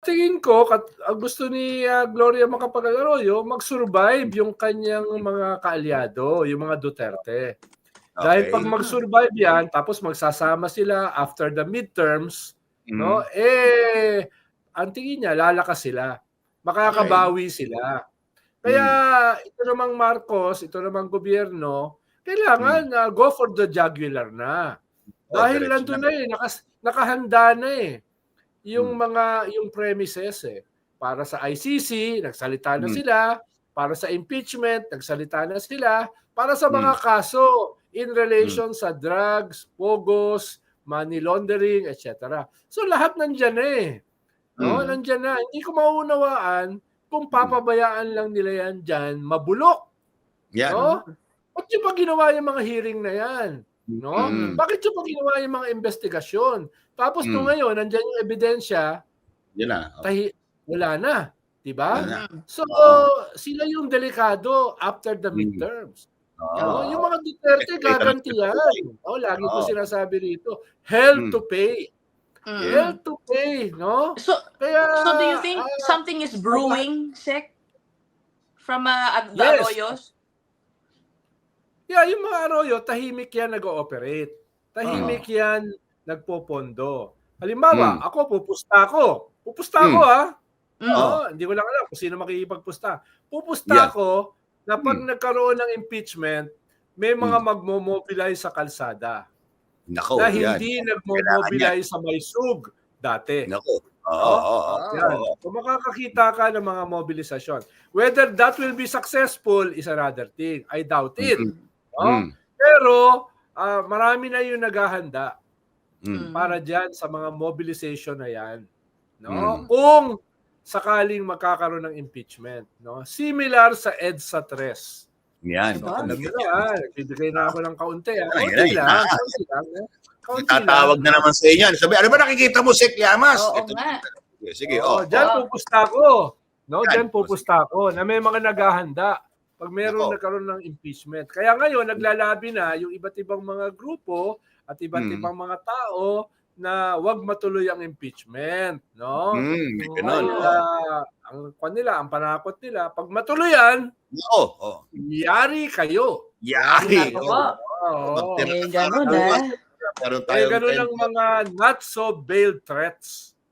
tingin ko ang gusto ni Gloria Macapagal-Arroyo mag-survive yung kanyang mga kaalyado, yung mga Duterte. Dahil pag mag-survive yan, tapos magsasama sila after the midterms, no? Ang tingin niya, lalakas sila. Makakabawi sila. Kaya ito namang Marcos, ito namang gobyerno, kailangan go for the jugular na. Dahil nandun na nakahanda na yung premises para sa ICC, nagsalita na sila, para sa impeachment, nagsalita na sila, para sa mga kaso in relation sa drugs, pogos, money laundering, etc. So lahat nandiyan na no? Nandiyan na. Hindi ko mauunawaan kung papabayaan lang nila yan dyan, mabulok. Yan. No? Ba't yung pa ginawa yung mga hearing na yan? No? Bakit yung pa ginawa yung mga investigasyon? Tapos nung ngayon, nandiyan yung ebidensya, wala na. Diba? So, sila yung delikado after the midterms. Yung mga Duterte, gaganti yan. Lagi ko sinasabi rito, hell to pay. Hell to pay, no? So do you think something is brewing, Sec? From the Arroyos? Yeah, yung mga Arroyo, tahimik yan nag-ooperate. Tahimik yan nagpopondo. Halimbawa, ako, pupusta ako. Hindi ko lang alam kung sino makikipagpusta. Pupusta ako na pag nagkaroon ng impeachment, may mga magmo-mobilize sa kalsada. Nako, na hindi nagmo-mobilize sa may sug dati. Nako. Kung makakakita ka ng mga mobilisasyon. Whether that will be successful is another thing. I doubt it. Pero marami na yung naghahanda para dyan sa mga mobilization na yan. No? Kung sakaling magkakaroon ng impeachment. No? Similar sa EDSA 3. Yan. Alam mo na, nagbibigay na ako ng kaunti. Kaunti lang. Tatawag na naman sa inyo. Sabi, ano ba nakikita mo, Sec Llamas? Oo nga. Sige, Diyan pupusta ko. No, diyan pupusta ko na may mga naghahanda pag meron nagkaroon ng impeachment. Kaya ngayon, naglalabi na yung iba't ibang mga grupo at iba't ibang mga tao na wag matuloy ang impeachment, no? Ang panakot nila, pag matuloy yan, yari kayo. Yari. Ganun ganun ang mga not so veiled threats.